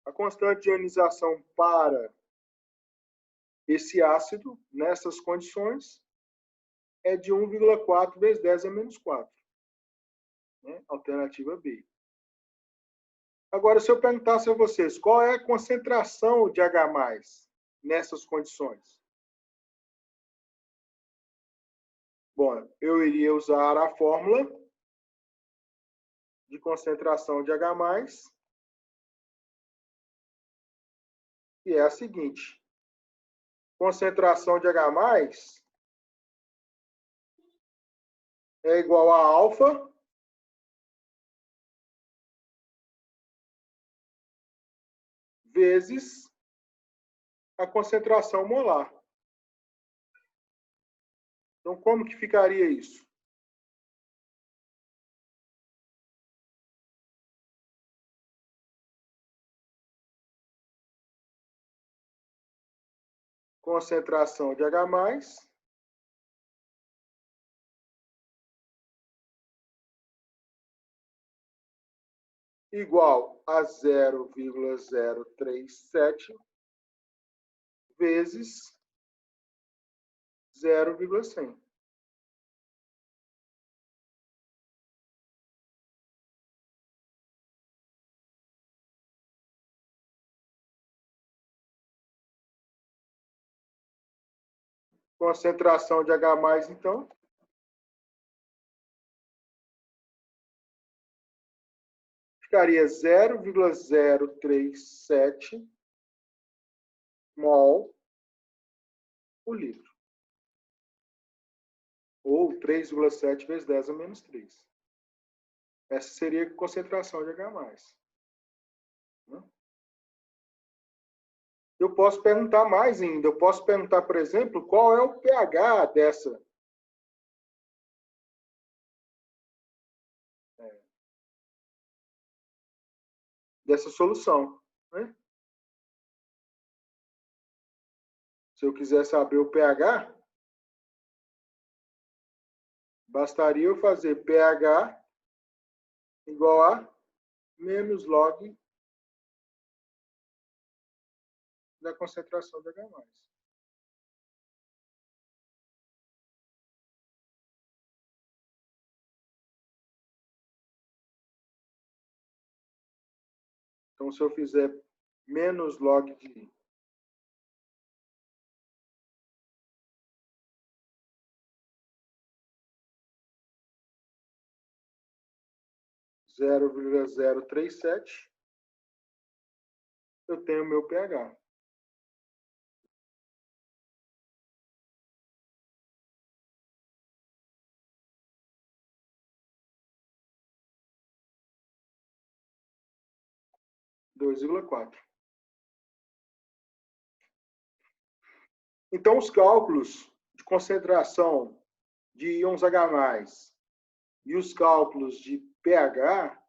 A constante de ionização para esse ácido, nessas condições, é de 1,4 vezes 10 a menos 4. Né? Alternativa B. Agora, se eu perguntasse a vocês, qual é a concentração de H+, nessas condições? Bom, eu iria usar a fórmula de concentração de H+, que é a seguinte. Concentração de H+, é igual a alfa vezes a concentração molar. Então, como que ficaria isso? Concentração de H+, igual a 0,037 vezes 0,100. Concentração de H+, então, ficaria 0,037 mol por litro. Ou 3,7 vezes 10 a menos 3. Essa seria a concentração de H+. Eu posso perguntar mais ainda. Eu posso perguntar, por exemplo, qual é o pH dessa solução. Né? Se eu quiser saber o pH, bastaria eu fazer pH igual a menos log da concentração de H+. Então, se eu fizer menos log de 0,037, eu tenho meu pH. Então, os cálculos de concentração de íons H+, e os cálculos de pH,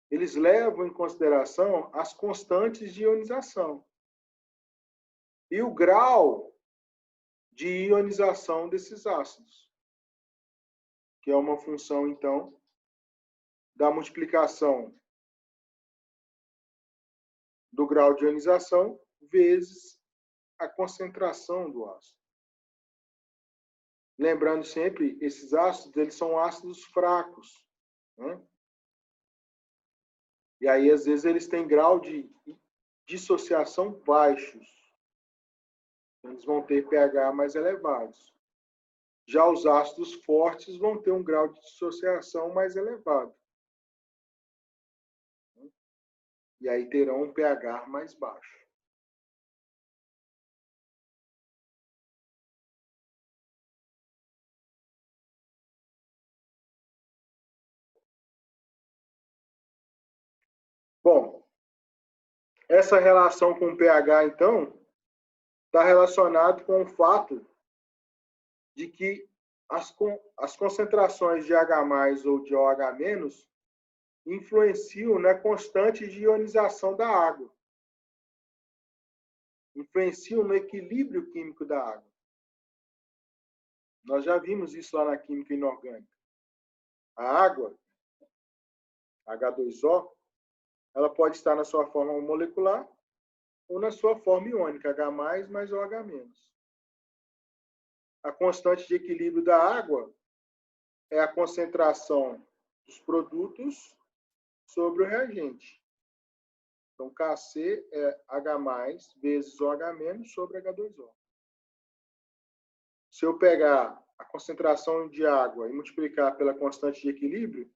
eles levam em consideração as constantes de ionização e o grau de ionização desses ácidos, que é uma função, então, da multiplicação do grau de ionização vezes a concentração do ácido. Lembrando sempre, esses ácidos, eles são ácidos fracos, né? E aí, às vezes, eles têm grau de dissociação baixos. Eles vão ter pH mais elevados. Já os ácidos fortes vão ter um grau de dissociação mais elevado. E aí terão um pH mais baixo. Bom, essa relação com o pH, então, está relacionado com o fato de que as concentrações de H+ ou de OH- influenciam na constante de ionização da água. Influenciam no equilíbrio químico da água. Nós já vimos isso lá na química inorgânica. A água, H2O, Ela pode estar na sua forma molecular ou na sua forma iônica, H+, mais OH-. A constante de equilíbrio da água é a concentração dos produtos sobre o reagente. Então, Kc é H+ vezes OH- sobre H2O. Se eu pegar a concentração de água e multiplicar pela constante de equilíbrio,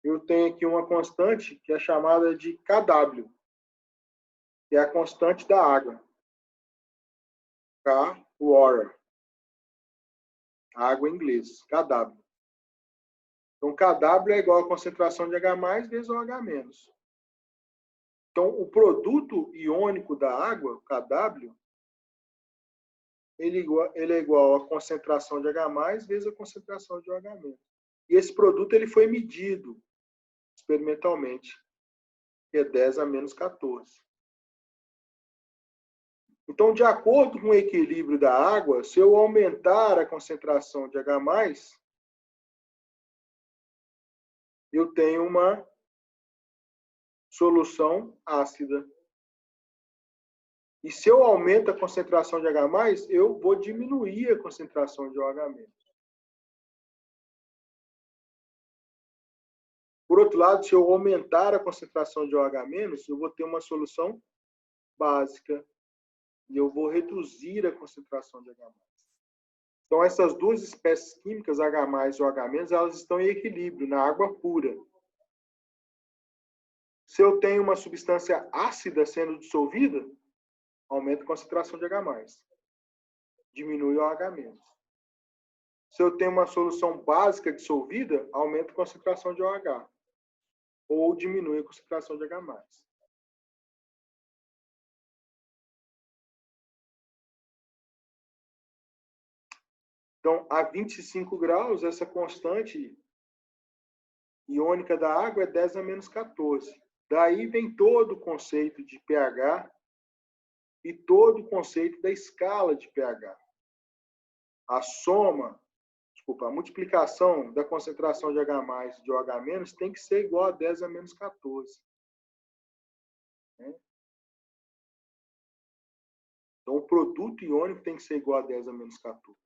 eu tenho aqui uma constante que é chamada de Kw, que é a constante da água. K, water. Água em inglês, Kw. Então, Kw é igual a concentração de H+ vezes OH-. Então, o produto iônico da água, Kw, ele é igual à concentração de H+ vezes a concentração de OH-. E esse produto ele foi medido experimentalmente, que é 10 a menos 14. Então, de acordo com o equilíbrio da água, se eu aumentar a concentração de H+, eu tenho uma solução ácida. E se eu aumento a concentração de H+, eu vou diminuir a concentração de OH-. Por outro lado, se eu aumentar a concentração de OH-, eu vou ter uma solução básica e eu vou reduzir a concentração de H+. Então, essas duas espécies químicas, H+ e OH-, elas estão em equilíbrio na água pura. Se eu tenho uma substância ácida sendo dissolvida, aumenta a concentração de H+, diminui o OH-. Se eu tenho uma solução básica dissolvida, aumenta a concentração de OH, ou diminui a concentração de H+. Então, a 25 graus, essa constante iônica da água é 10 a menos 14. Daí vem todo o conceito de pH e todo o conceito da escala de pH. A multiplicação da concentração de H+ e de OH- tem que ser igual a 10 a menos 14. Né? Então, o produto iônico tem que ser igual a 10 a menos 14.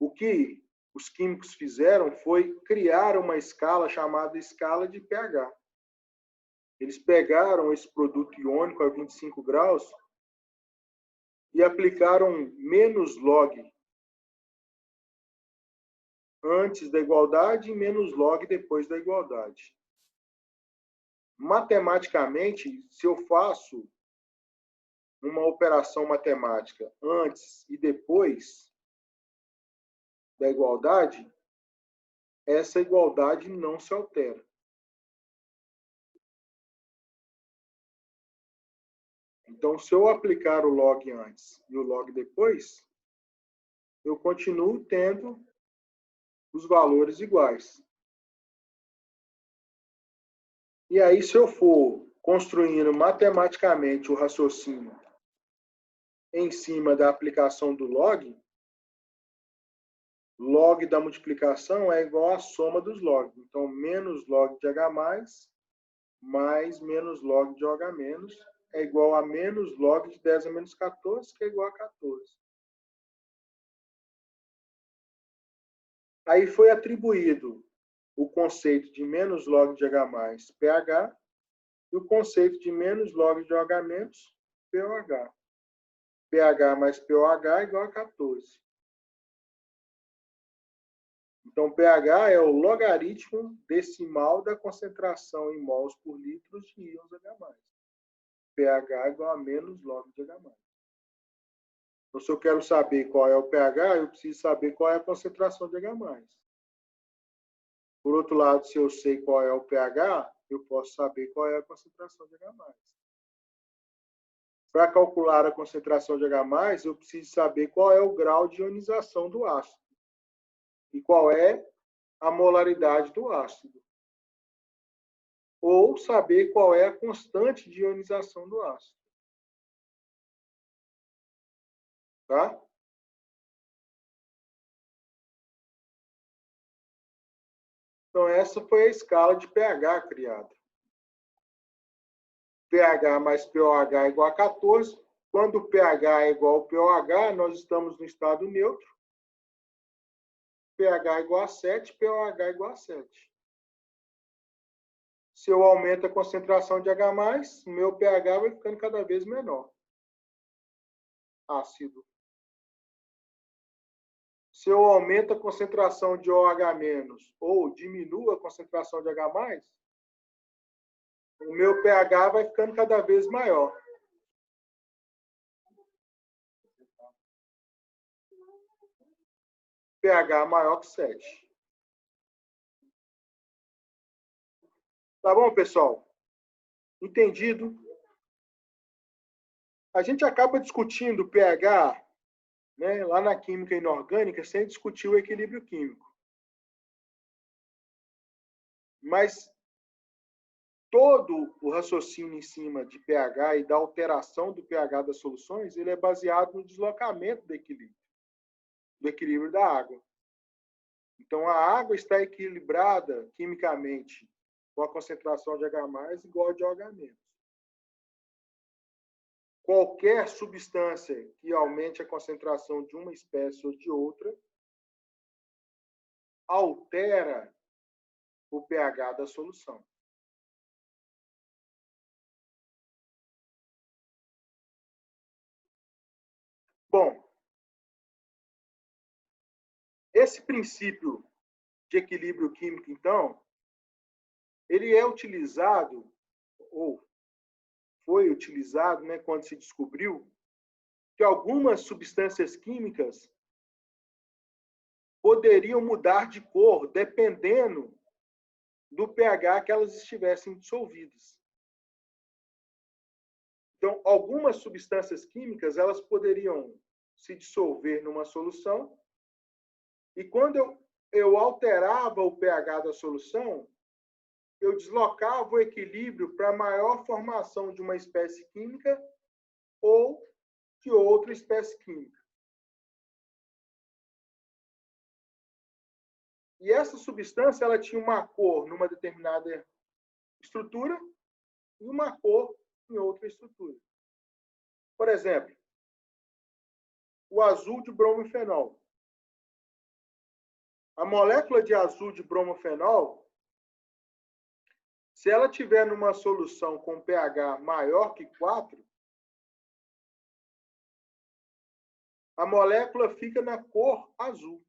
O que os químicos fizeram foi criar uma escala chamada escala de pH. Eles pegaram esse produto iônico a 25 graus e aplicaram menos log antes da igualdade e menos log depois da igualdade. Matematicamente, se eu faço uma operação matemática antes e depois da igualdade, essa igualdade não se altera. Então, se eu aplicar o log antes e o log depois, eu continuo tendo os valores iguais. E aí, se eu for construindo matematicamente o raciocínio em cima da aplicação do log, log da multiplicação é igual à soma dos logs. Então, menos log de H+, mais menos log de OH- é igual a menos log de 10 a menos 14, que é igual a 14. Aí foi atribuído o conceito de menos log de H+, pH, e o conceito de menos log de OH- pOH. pH mais pOH é igual a 14. Então, pH é o logaritmo decimal da concentração em mols por litro de íons H+. pH é igual a menos log de H+. Então, se eu quero saber qual é o pH, eu preciso saber qual é a concentração de H+. Por outro lado, se eu sei qual é o pH, eu posso saber qual é a concentração de H+. Para calcular a concentração de H+, eu preciso saber qual é o grau de ionização do ácido e qual é a molaridade do ácido. Ou saber qual é a constante de ionização do ácido. Tá? Então, essa foi a escala de pH criada. pH mais pOH igual a 14. Quando o pH é igual ao pOH, nós estamos no estado neutro. pH igual a 7, pOH igual a 7. Se eu aumento a concentração de H+, o meu pH vai ficando cada vez menor. Ácido. Se eu aumento a concentração de OH- ou diminuo a concentração de H+, o meu pH vai ficando cada vez maior. pH maior que 7. Tá bom, pessoal? Entendido? A gente acaba discutindo pH, né, lá na química inorgânica, sem discutir o equilíbrio químico. Mas todo o raciocínio em cima de pH e da alteração do pH das soluções, ele é baseado no deslocamento do equilíbrio da água. Então, a água está equilibrada quimicamente com a concentração de H+ igual a de OH-. Qualquer substância que aumente a concentração de uma espécie ou de outra altera o pH da solução. Bom, esse princípio de equilíbrio químico, então, ele é utilizado, ou foi utilizado, né, quando se descobriu que algumas substâncias químicas poderiam mudar de cor dependendo do pH que elas estivessem dissolvidas. Então, algumas substâncias químicas, elas poderiam se dissolver numa solução, e quando eu alterava o pH da solução, eu deslocava o equilíbrio para maior formação de uma espécie química ou de outra espécie química. E essa substância, ela tinha uma cor numa determinada estrutura e uma cor em outra estrutura. Por exemplo, o azul de bromofenol. A molécula de azul de bromofenol, se ela tiver numa solução com pH maior que 4, a molécula fica na cor azul.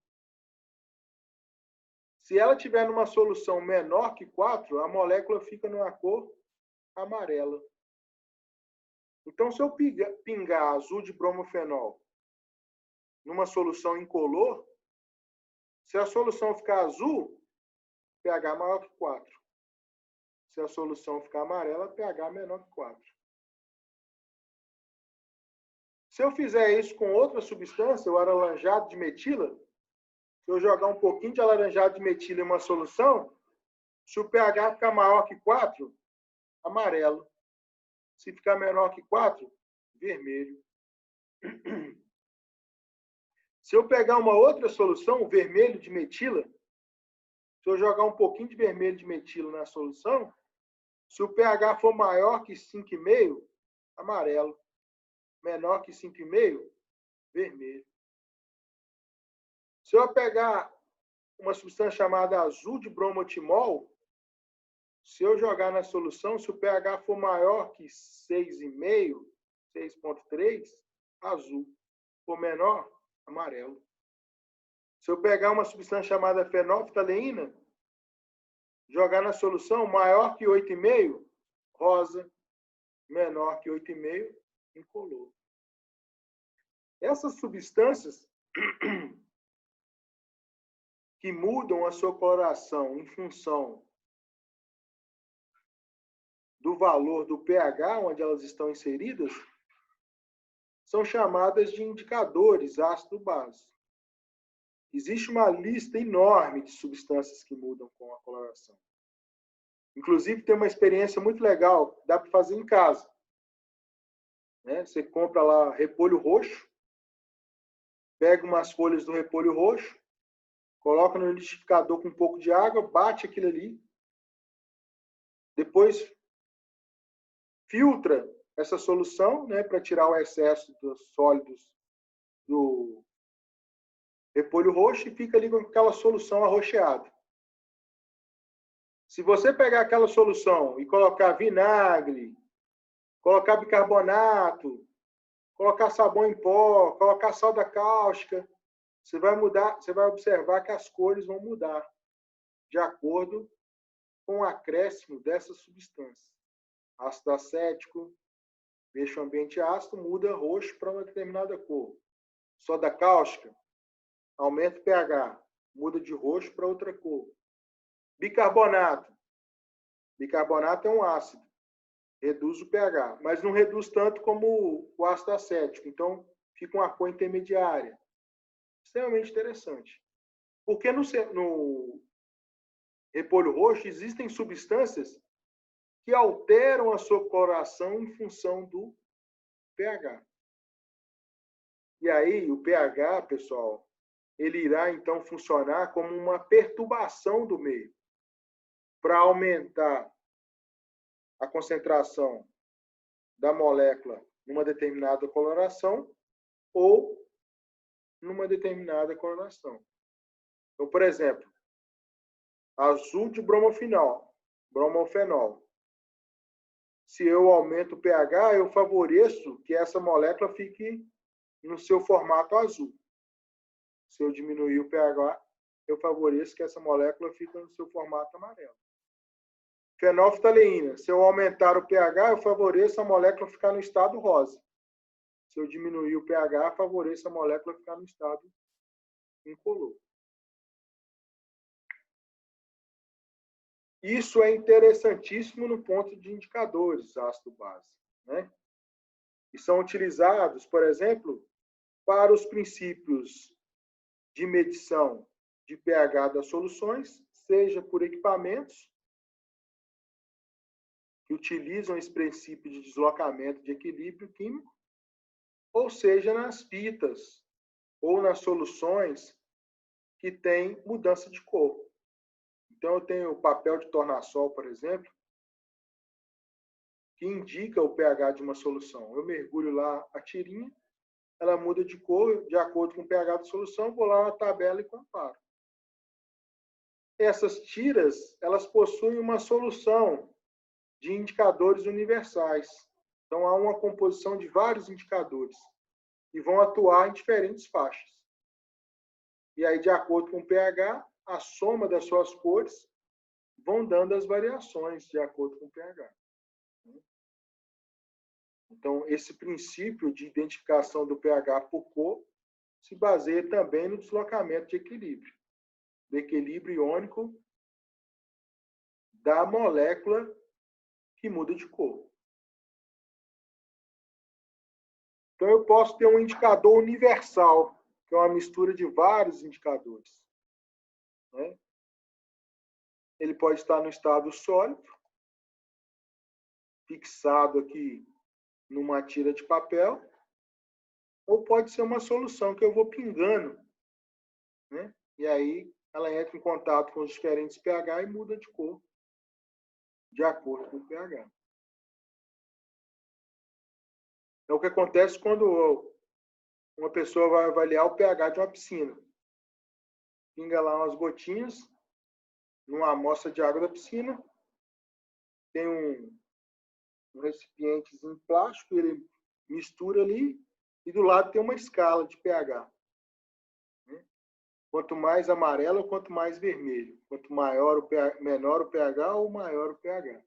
Se ela tiver numa solução menor que 4, a molécula fica numa cor amarela. Então, se eu pingar azul de bromofenol numa solução incolor, se a solução ficar azul, pH maior que 4. Se a solução ficar amarela, pH menor que 4. Se eu fizer isso com outra substância, o alaranjado de metila, se eu jogar um pouquinho de alaranjado de metila em uma solução, se o pH ficar maior que 4, amarelo. Se ficar menor que 4, vermelho. Se eu pegar uma outra solução, o vermelho de metila, se eu jogar um pouquinho de vermelho de metila na solução, se o pH for maior que 5,5, amarelo. Menor que 5,5, vermelho. Se eu pegar uma substância chamada azul de bromotimol, se eu jogar na solução, se o pH for maior que 6,5, 6,3, azul. Se for menor, amarelo. Se eu pegar uma substância chamada fenolftaleína, jogar na solução maior que 8,5, rosa. Menor que 8,5, incolor. Essas substâncias que mudam a sua coloração em função do valor do pH onde elas estão inseridas, são chamadas de indicadores ácido-base. Existe uma lista enorme de substâncias que mudam com a coloração. Inclusive, tem uma experiência muito legal, dá para fazer em casa. Né? Você compra lá repolho roxo, pega umas folhas do repolho roxo, coloca no liquidificador com um pouco de água, bate aquilo ali, depois filtra essa solução, né, para tirar o excesso dos sólidos do repolho roxo e fica ali com aquela solução arroxeada. Se você pegar aquela solução e colocar vinagre, colocar bicarbonato, colocar sabão em pó, colocar soda cáustica, você vai observar que as cores vão mudar de acordo com o acréscimo dessas substâncias. Ácido acético deixa o ambiente ácido, muda roxo para uma determinada cor. Soda cáustica aumenta o pH, muda de roxo para outra cor. Bicarbonato. Bicarbonato é um ácido, reduz o pH, mas não reduz tanto como o ácido acético. Então, fica uma cor intermediária. Extremamente interessante. Porque no repolho roxo existem substâncias que alteram a sua coloração em função do pH. E aí, o pH, pessoal, ele irá, então, funcionar como uma perturbação do meio para aumentar a concentração da molécula numa determinada coloração ou numa determinada coloração. Então, por exemplo, azul de bromofenol. Se eu aumento o pH, eu favoreço que essa molécula fique no seu formato azul. Se eu diminuir o pH, eu favoreço que essa molécula fique no seu formato amarelo. Fenolftaleína. Se eu aumentar o pH, eu favoreço a molécula ficar no estado rosa. Se eu diminuir o pH, favoreço a molécula ficar no estado incolor. Isso é interessantíssimo no ponto de indicadores ácido-base, né? E são utilizados, por exemplo, para os princípios de medição de pH das soluções, seja por equipamentos que utilizam esse princípio de deslocamento de equilíbrio químico, ou seja, nas fitas ou nas soluções que têm mudança de cor. Então, eu tenho o papel de tornassol, por exemplo, que indica o pH de uma solução. Eu mergulho lá a tirinha, ela muda de cor de acordo com o pH da solução, vou lá na tabela e comparo. Essas tiras, elas possuem uma solução de indicadores universais. Então, há uma composição de vários indicadores que vão atuar em diferentes faixas. E aí, de acordo com o pH, a soma das suas cores vão dando as variações de acordo com o pH. Então, esse princípio de identificação do pH por cor se baseia também no deslocamento de equilíbrio, do equilíbrio iônico da molécula que muda de cor. Então, eu posso ter um indicador universal, que é uma mistura de vários indicadores, né? Ele pode estar no estado sólido, fixado aqui numa tira de papel, ou pode ser uma solução que eu vou pingando, né? E aí ela entra em contato com os diferentes pH e muda de cor de acordo com o pH. É o que acontece quando uma pessoa vai avaliar o pH de uma piscina. Pinga lá umas gotinhas numa amostra de água da piscina, tem um recipientezinho plástico, ele mistura ali e do lado tem uma escala de pH. Quanto mais amarelo, quanto mais vermelho. Quanto maior o pH, menor o pH ou maior o pH,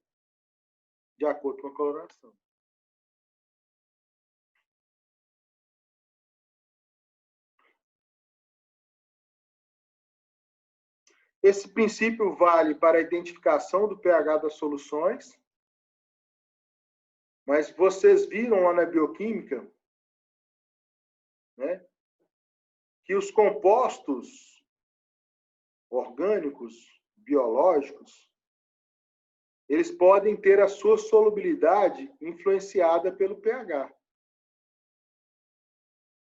de acordo com a coloração. Esse princípio vale para a identificação do pH das soluções, mas vocês viram lá na bioquímica, né, que os compostos orgânicos, biológicos, eles podem ter a sua solubilidade influenciada pelo pH.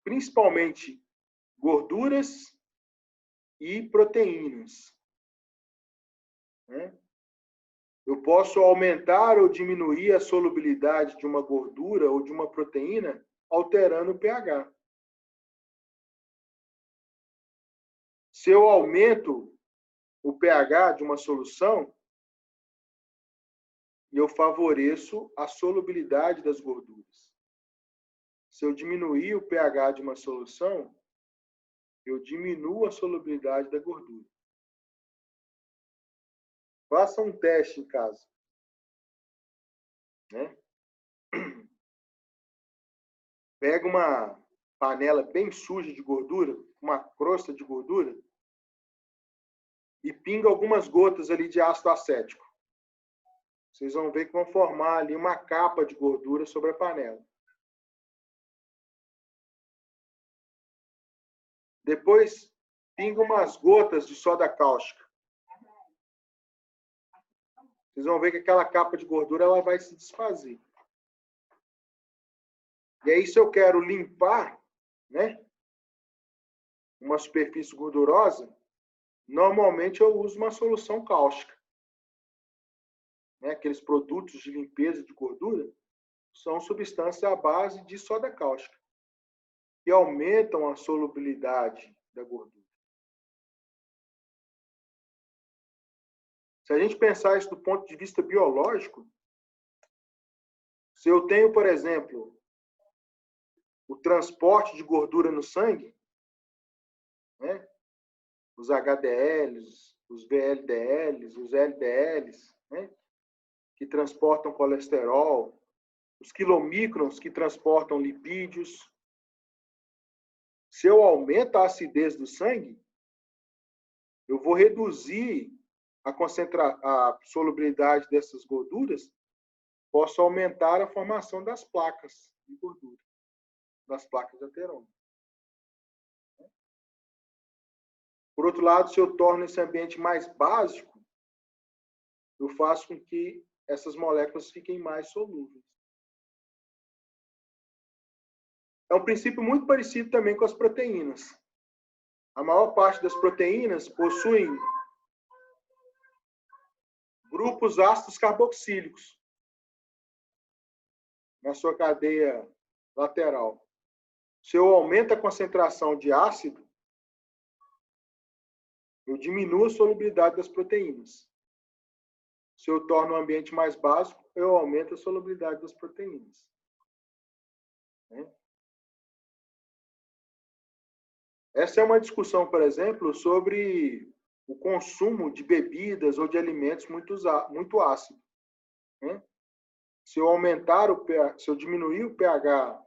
Principalmente gorduras e proteínas, né? Eu posso aumentar ou diminuir a solubilidade de uma gordura ou de uma proteína alterando o pH. Se eu aumento o pH de uma solução, eu favoreço a solubilidade das gorduras. Se eu diminuir o pH de uma solução, eu diminuo a solubilidade da gordura. Faça um teste em casa, né? Pega uma panela bem suja de gordura, uma crosta de gordura, e pinga algumas gotas ali de ácido acético. Vocês vão ver que vão formar ali uma capa de gordura sobre a panela. Depois, pinga umas gotas de soda cáustica. Vocês vão ver que aquela capa de gordura ela vai se desfazer. E aí, se eu quero limpar, né, uma superfície gordurosa, normalmente eu uso uma solução cáustica. Né? Aqueles produtos de limpeza de gordura são substâncias à base de soda cáustica, que aumentam a solubilidade da gordura. Se a gente pensar isso do ponto de vista biológico, se eu tenho, por exemplo, o transporte de gordura no sangue, né? Os HDLs, os VLDLs, os LDLs, né? Que transportam colesterol, os quilomicrons que transportam lipídios. Se eu aumento a acidez do sangue, eu vou reduzir a solubilidade dessas gorduras, posso aumentar a formação das placas de gordura, das placas de ateroma. Por outro lado, se eu torno esse ambiente mais básico, eu faço com que essas moléculas fiquem mais solúveis. É um princípio muito parecido também com as proteínas. A maior parte das proteínas possuem grupos ácidos carboxílicos na sua cadeia lateral. Se eu aumento a concentração de ácido, eu diminuo a solubilidade das proteínas. Se eu torno o ambiente mais básico, eu aumento a solubilidade das proteínas. Essa é uma discussão, por exemplo, sobre o consumo de bebidas ou de alimentos muito ácidos. Se eu aumentar o pH, se eu diminuir o pH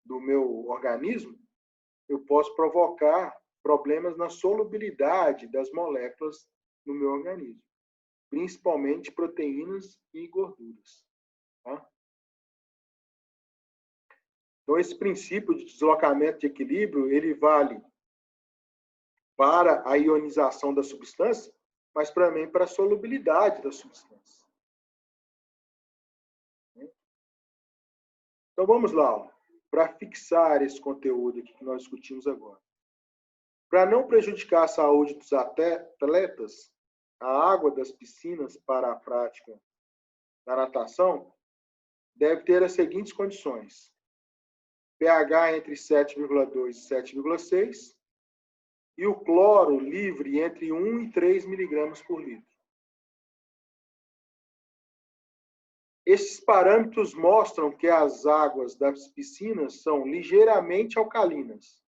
do meu organismo, eu posso provocar problemas na solubilidade das moléculas no meu organismo, principalmente proteínas e gorduras. Tá? Então, esse princípio de deslocamento de equilíbrio, ele vale para a ionização da substância, mas também para a solubilidade da substância. Então, vamos lá, para fixar esse conteúdo aqui que nós discutimos agora. Para não prejudicar a saúde dos atletas, a água das piscinas para a prática da natação deve ter as seguintes condições: pH entre 7,2 e 7,6 e o cloro livre entre 1 e 3 miligramas por litro. Esses parâmetros mostram que as águas das piscinas são ligeiramente alcalinas.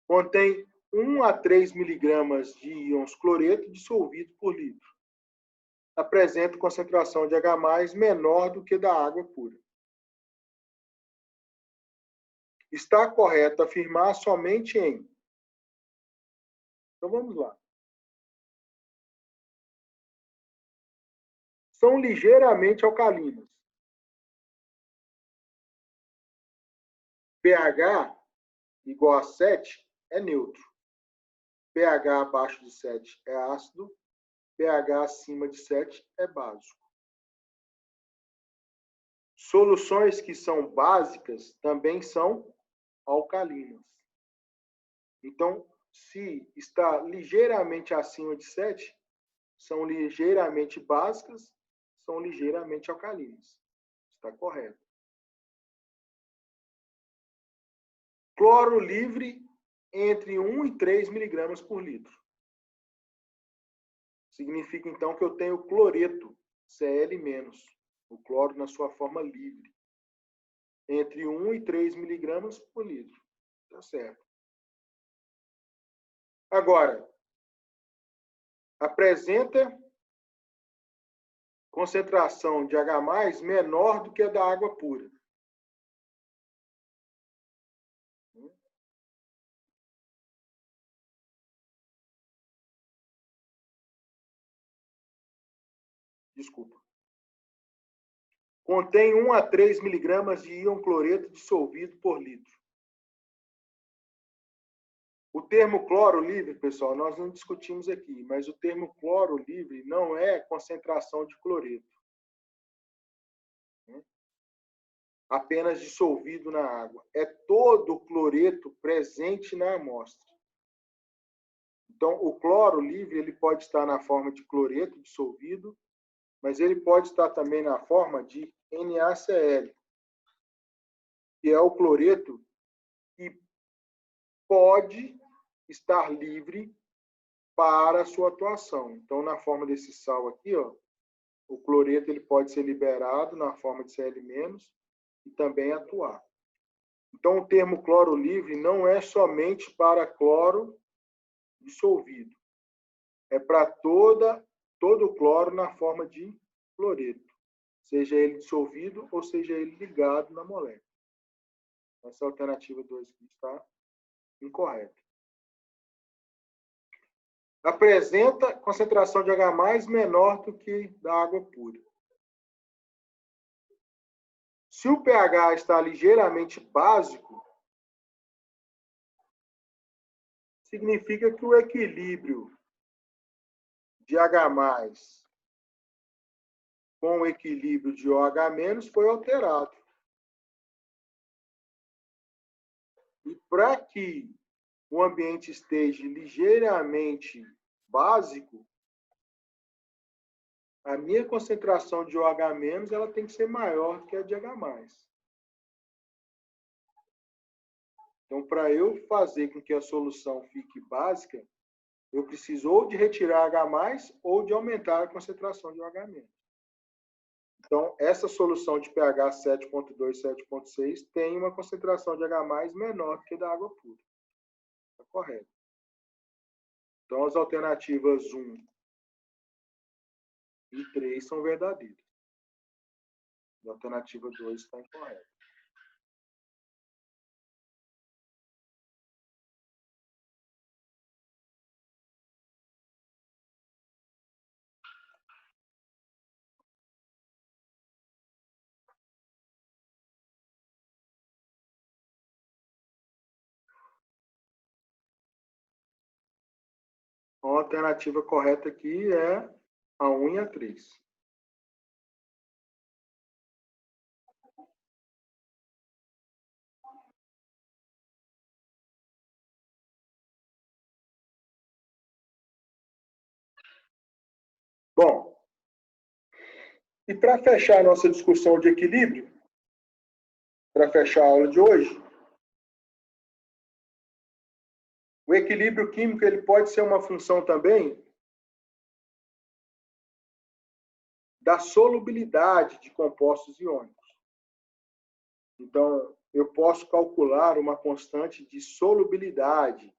Contém 1 a 3 miligramas de íons cloreto dissolvido por litro. Apresenta concentração de H+, menor do que da água pura. Está correto afirmar somente em... Então, vamos lá. São ligeiramente alcalinas. pH igual a 7 é neutro. pH abaixo de 7 é ácido. pH acima de 7 é básico. Soluções que são básicas também são alcalinas. Então, se está ligeiramente acima de 7, são ligeiramente básicas, são ligeiramente alcalinas. Está correto. Cloro livre entre 1 e 3 miligramas por litro. Significa, então, que eu tenho cloreto, Cl-, o cloro na sua forma livre, entre 1 e 3 miligramas por litro. Tá certo. Agora, apresenta concentração de H+, menor do que a da água pura. Desculpa. Contém 1 a 3 miligramas de íon cloreto dissolvido por litro. O termo cloro livre, pessoal, nós não discutimos aqui, mas o termo cloro livre não é concentração de cloreto. Apenas dissolvido na água. É todo o cloreto presente na amostra. Então, o cloro livre ele pode estar na forma de cloreto dissolvido, mas ele pode estar também na forma de NaCl, que é o cloreto que pode estar livre para a sua atuação. Então, na forma desse sal aqui, ó, o cloreto ele pode ser liberado na forma de Cl- e também atuar. Então, o termo cloro livre não é somente para cloro dissolvido. É para todo o cloro na forma de cloreto, seja ele dissolvido ou seja ele ligado na molécula. Essa alternativa 2 aqui está incorreta. Apresenta concentração de H+ menor do que da água pura. Se o pH está ligeiramente básico, significa que o equilíbrio de H+ com o equilíbrio de OH- foi alterado. E para que o ambiente esteja ligeiramente básico, a minha concentração de OH- ela tem que ser maior que a de H+. Então, para eu fazer com que a solução fique básica, eu preciso ou de retirar H+, ou de aumentar a concentração de OH-. Então, essa solução de pH 7.2, 7.6 tem uma concentração de H+ menor que a da água pura. Está correto. Então, as alternativas 1 e 3 são verdadeiras. A alternativa 2 está incorreta. Então, a alternativa correta aqui é a 1 e a 3. Bom, e para fechar a nossa discussão de equilíbrio, para fechar a aula de hoje, o equilíbrio químico ele pode ser uma função também da solubilidade de compostos iônicos. Então, eu posso calcular uma constante de solubilidade.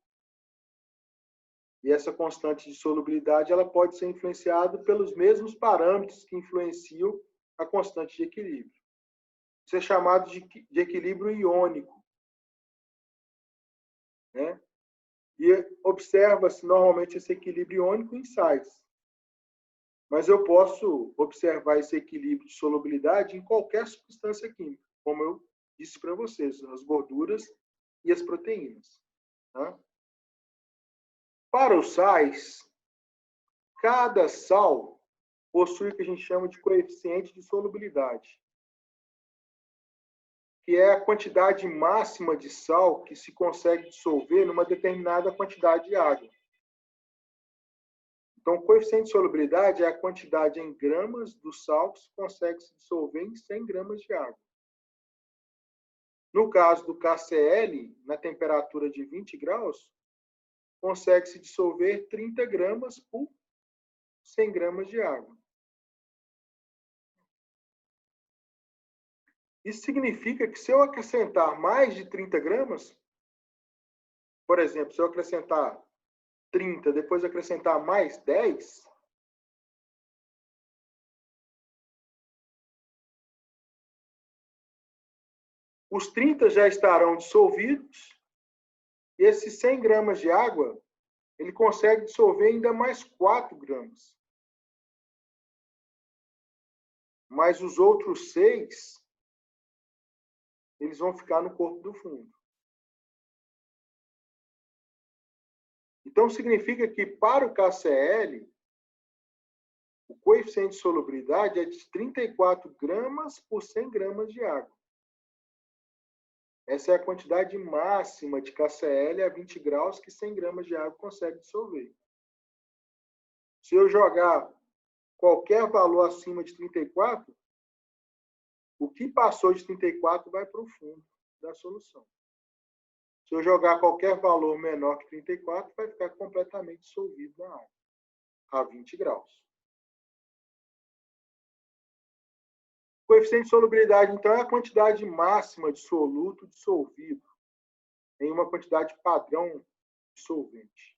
E essa constante de solubilidade ela pode ser influenciada pelos mesmos parâmetros que influenciam a constante de equilíbrio. Isso é chamado de equilíbrio iônico. Né? E observa-se normalmente esse equilíbrio iônico em sais. Mas eu posso observar esse equilíbrio de solubilidade em qualquer substância química, como eu disse para vocês, as gorduras e as proteínas. Tá? Para os sais, cada sal possui o que a gente chama de coeficiente de solubilidade. que é a quantidade máxima de sal que se consegue dissolver numa determinada quantidade de água. Então, o coeficiente de solubilidade é a quantidade em gramas do sal que se consegue se dissolver em 100 gramas de água. No caso do KCl, na temperatura de 20 graus, consegue se dissolver 30 gramas por 100 gramas de água. Isso significa que se eu acrescentar mais de 30 gramas, por exemplo, se eu acrescentar 30, depois acrescentar mais 10, os 30 já estarão dissolvidos e esses 100 gramas de água, ele consegue dissolver ainda mais 4 gramas. Mas os outros 6, eles vão ficar no corpo do fundo. Então, significa que para o KCl, o coeficiente de solubilidade é de 34 gramas por 100 gramas de água. Essa é a quantidade máxima de KCl a 20 graus que 100 gramas de água consegue dissolver. Se eu jogar qualquer valor acima de 34, o que passou de 34 vai para o fundo da solução. Se eu jogar qualquer valor menor que 34, vai ficar completamente dissolvido na água, a 20 graus. O coeficiente de solubilidade, então, é a quantidade máxima de soluto dissolvido em uma quantidade padrão de solvente.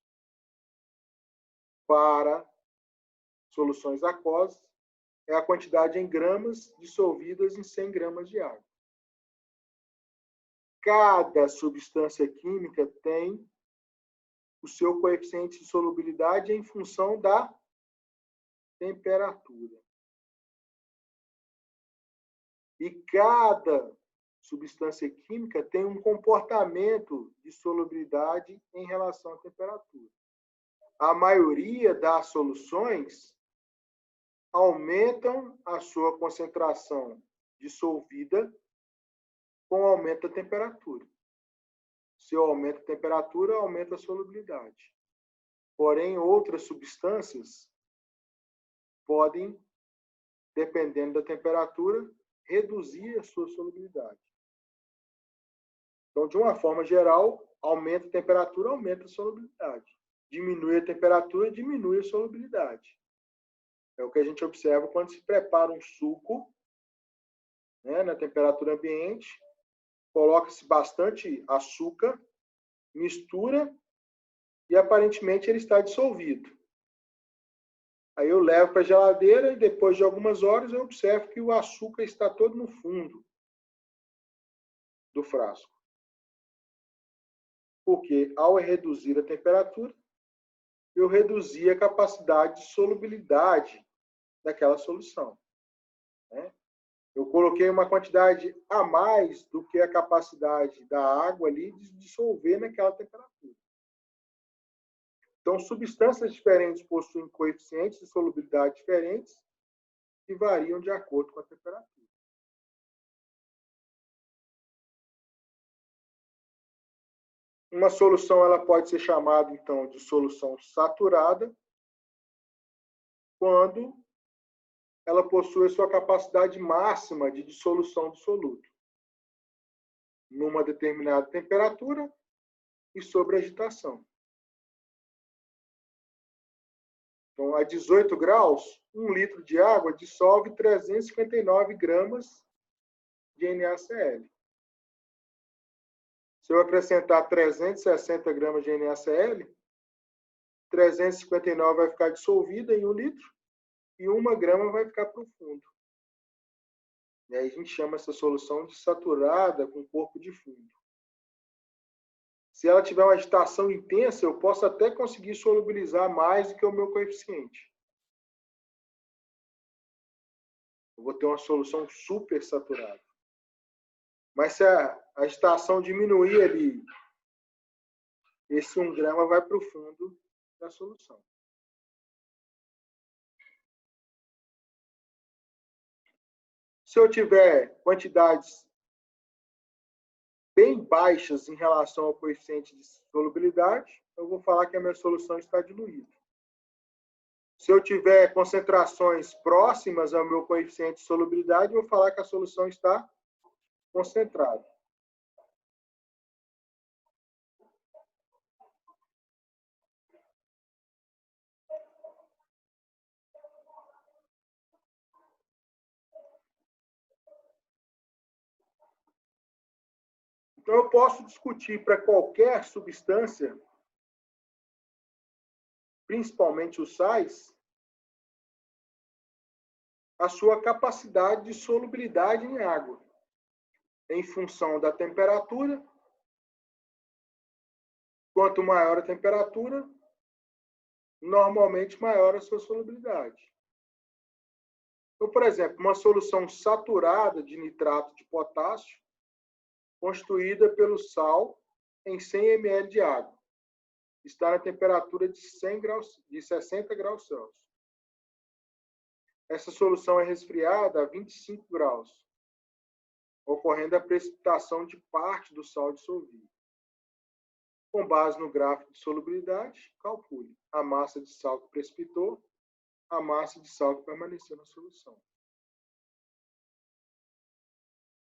Para soluções aquosas, é a quantidade em gramas dissolvidas em 100 gramas de água. Cada substância química tem o seu coeficiente de solubilidade em função da temperatura. E cada substância química tem um comportamento de solubilidade em relação à temperatura. A maioria das soluções aumentam a sua concentração dissolvida com o aumento da temperatura. Se eu aumento a temperatura, aumenta a solubilidade. Porém, outras substâncias podem, dependendo da temperatura, reduzir a sua solubilidade. Então, de uma forma geral, aumenta a temperatura, aumenta a solubilidade. Diminui a temperatura, diminui a solubilidade. É o que a gente observa quando se prepara um suco, né, na temperatura ambiente, coloca-se bastante açúcar, mistura e aparentemente ele está dissolvido. Aí eu levo para a geladeira e depois de algumas horas eu observo que o açúcar está todo no fundo do frasco. Porque ao reduzir a temperatura, eu reduzi a capacidade de solubilidade daquela solução, né? Eu coloquei uma quantidade a mais do que a capacidade da água ali de dissolver naquela temperatura. Então, substâncias diferentes possuem coeficientes de solubilidade diferentes que variam de acordo com a temperatura. Uma solução ela pode ser chamada, então, de solução saturada quando ela possui a sua capacidade máxima de dissolução do soluto numa determinada temperatura e sobre agitação. Então, a 18 graus, 1 litro de água dissolve 359 gramas de NaCl. Se eu acrescentar 360 gramas de NaCl, 359 vai ficar dissolvida em 1 litro e 1 grama vai ficar para o fundo. E aí a gente chama essa solução de saturada com corpo de fundo. Se ela tiver uma agitação intensa, eu posso até conseguir solubilizar mais do que o meu coeficiente. Eu vou ter uma solução super saturada. Mas se a agitação diminuir ali, esse 1 grama vai para o fundo da solução. Se eu tiver quantidades bem baixas em relação ao coeficiente de solubilidade, eu vou falar que a minha solução está diluída. Se eu tiver concentrações próximas ao meu coeficiente de solubilidade, eu vou falar que a solução está concentrada. Então, eu posso discutir para qualquer substância, principalmente os sais, a sua capacidade de solubilidade em água, em função da temperatura. Quanto maior a temperatura, normalmente maior a sua solubilidade. Então, por exemplo, uma solução saturada de nitrato de potássio, constituída pelo sal em 100 ml de água, está na temperatura de 60 graus Celsius. Essa solução é resfriada a 25 graus, ocorrendo a precipitação de parte do sal dissolvido. Com base no gráfico de solubilidade, calcule a massa de sal que precipitou, a massa de sal que permaneceu na solução.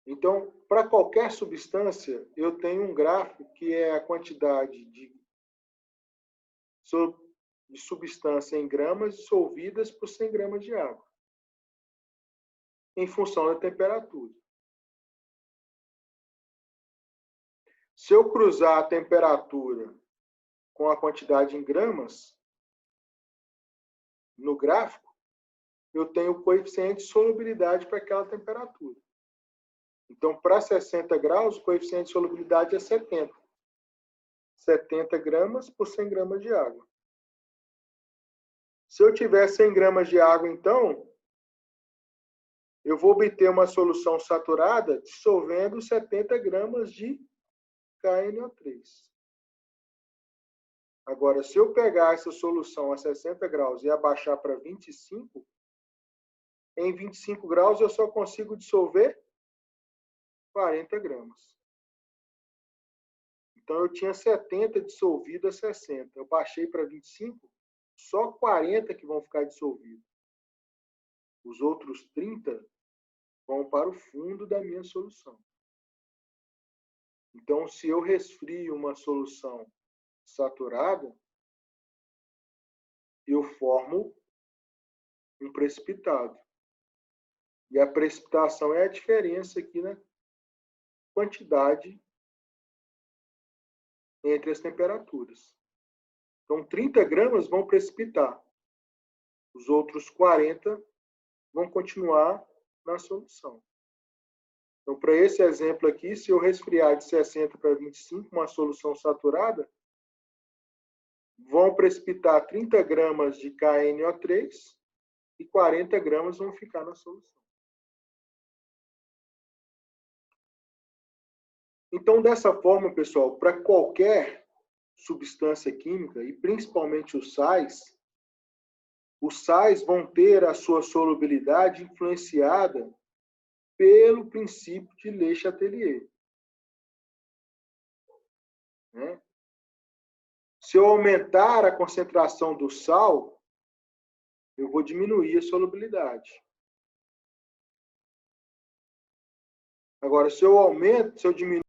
Então, para qualquer substância, eu tenho um gráfico que é a quantidade de substância em gramas dissolvidas por 100 gramas de água, em função da temperatura. Se eu cruzar a temperatura com a quantidade em gramas, no gráfico, eu tenho o coeficiente de solubilidade para aquela temperatura. Então, para 60 graus, o coeficiente de solubilidade é 70. 70 gramas por 100 gramas de água. Se eu tiver 100 gramas de água, então, eu vou obter uma solução saturada dissolvendo 70 gramas de KNO3. Agora, se eu pegar essa solução a 60 graus e abaixar para 25, em 25 graus eu só consigo dissolver 40 gramas. Então, eu tinha 70 dissolvido a 60. Eu baixei para 25, só 40 que vão ficar dissolvidos. Os outros 30 vão para o fundo da minha solução. Então, se eu resfrio uma solução saturada, eu formo um precipitado. E a precipitação é a diferença aqui na quantidade entre as temperaturas. Então, 30 gramas vão precipitar. Os outros 40 vão continuar na solução. Então, para esse exemplo aqui, se eu resfriar de 60 para 25, uma solução saturada, vão precipitar 30 gramas de KNO3 e 40 gramas vão ficar na solução. Então, dessa forma, pessoal, para qualquer substância química, e principalmente os sais vão ter a sua solubilidade influenciada pelo princípio de Le Chatelier. Né? Se eu aumentar a concentração do sal, eu vou diminuir a solubilidade. Agora, se eu diminuo